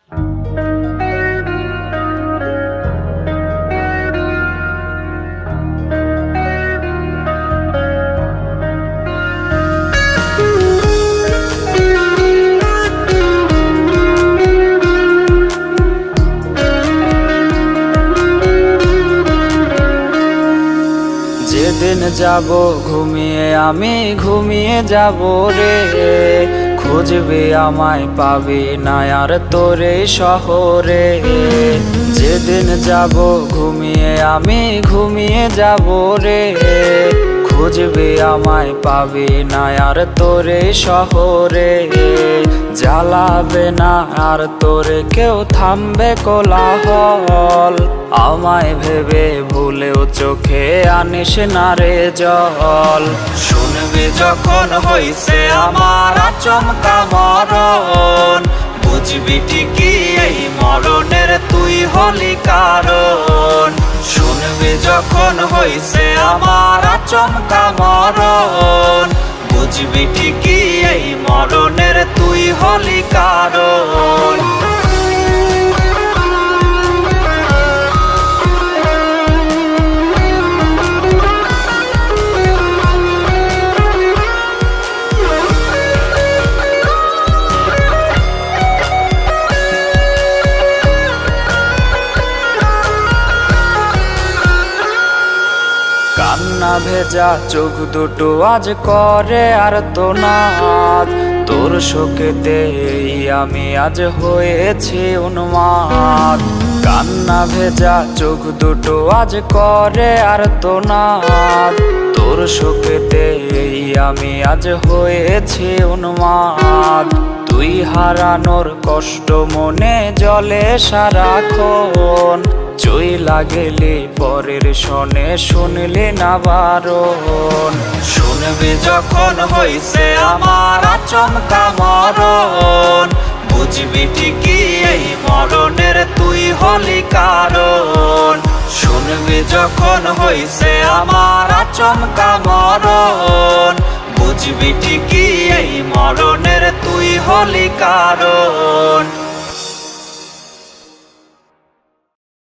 যেদিন যাব ঘুমিয়ে আমি ঘুমিয়ে যাব রে, খুঁজবে আমায় পাবি না আর তোরে শহরে। যেদিন যাব ঘুমিয়ে আমি ঘুমিয়ে যাব রে, খুঁজবে আমায় পাবি না আর তোরে শহরে। জ্বালাবে না আর তোরে কেউ, থামবে কোলাহল। আমায় ভেবে ভুলেও চোখে আনিস না রে জল। শুনবি যখন হইছে আমার আচমকা মরণ, বুঝবি ঠিকই এই মরণের তুই হলি কারণ। শুনবি যখন হইছে আমার আচমকা মরণ, বুঝবি ঠিকই এই মরণের তুই হলি কারণ। কান্না ভেজা চোখ দুটো আজ করে আর তো নাদ, তোর শোকেতে আমি আজ হয়েছি উন্মাদ। কান্না ভেজা চোখ দুটো আজ করে আর তো নাদ, তোর শোকেতে আমি আজ হয়েছি উন্মাদ। তুই হারানোর কষ্ট মনে জলে সারাক্ষণ, চইলা গেলি পরের শনে শুনলি না বারণ। শুনবি যখন হইছে আমার আচমকা মরণ, বুঝবি ঠিকই এই মরণের তুই হলি কারণ। শুনবি যখন হইছে আমার আচমকা মরণ, বুঝবি ঠিকই এই মরণের তুই হলি কারণ।